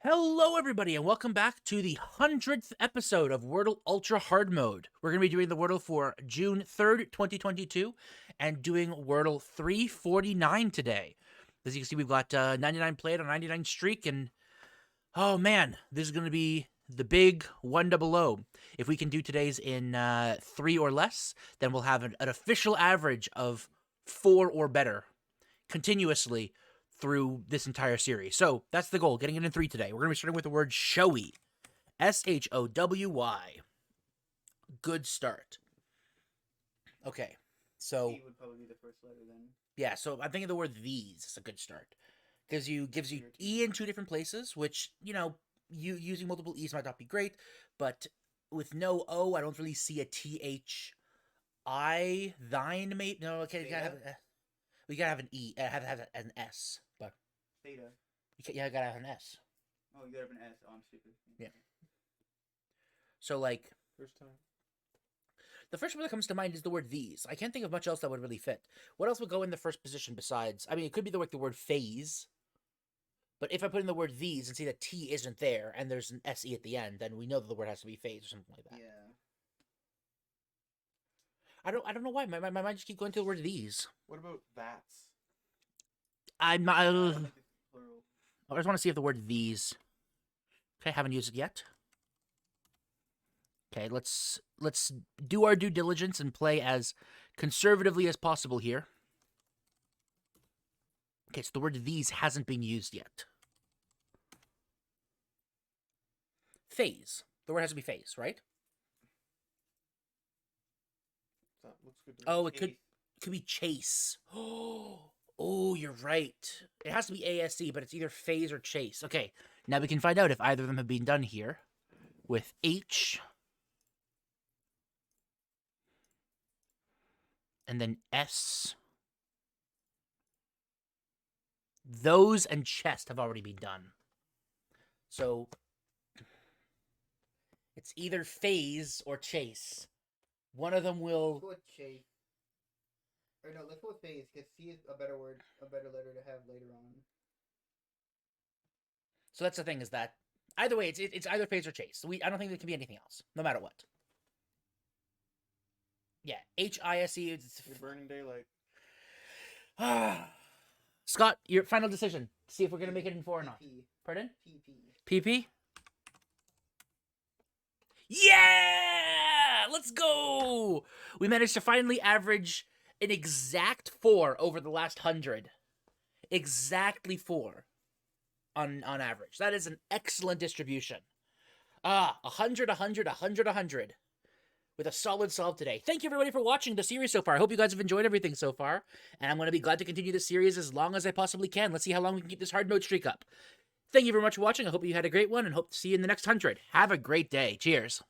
Hello, everybody, and welcome back to the 100th episode of Wordle Ultra Hard Mode. We're going to be doing the Wordle for June 3rd, 2022, and doing Wordle 349 today. As you can see, we've got 99 played on 99 streak, and oh man, this is going to be the big 100. If we can do today's in 3 or less, then we'll have an official average of 4 or better continuously through this entire series. So that's the goal, getting it in 3 today. We're going to be starting with the word showy. S-H-O-W-Y. Good start. Okay, so... E would probably be the first letter then. Yeah, so I'm thinking the word these is a good start. Gives you E in 2 different places, which, you using multiple E's might not be great, but with no O, I don't really see a T-H-I, thine, maybe? No, okay, we gotta have an E, have an S, but... Theta. I gotta have an S. Oh, you gotta have an S. Oh, I'm stupid. Yeah. So, like... First time. The first one that comes to mind is the word these. I can't think of much else that would really fit. What else would go in the first position besides... I mean, it could be the word phase. But if I put in the word these and see that T isn't there, and there's an SE at the end, then we know that the word has to be phase or something like that. Yeah. I don't know why. My mind just keeps going to the word these. What about that's? I'm not... Plural. I just want to see if the word these... Okay, haven't used it yet. Okay, let's do our due diligence and play as conservatively as possible here. Okay, so the word these hasn't been used yet. Phase. The word has to be phase, right? That looks good. Oh, it could be chase. Oh, you're right. It has to be ASC, but it's either phase or chase. Okay, now we can find out if either of them have been done here with H and then S. Those and chest have already been done. So it's either phase or chase. One of them will... Let's go with chase. Or no, let's go with phase, because C is a better word, a better letter to have later on. So that's the thing, is that either way, it's either phase or chase. I don't think there can be anything else, no matter what. Yeah, H-I-S-E. You're burning daylight. Scott, your final decision. See if we're going to make it in 4 or not. Pardon? PP. PP? Yeah! Let's go! We managed to finally average an exact 4 over the last 100. Exactly 4 on average. That is an excellent distribution. 100, 100, 100, 100. With a solid solve today. Thank you, everybody, for watching the series so far. I hope you guys have enjoyed everything so far. And I'm going to be glad to continue this series as long as I possibly can. Let's see how long we can keep this hard mode streak up. Thank you very much for watching. I hope you had a great one and hope to see you in the next 100. Have a great day. Cheers.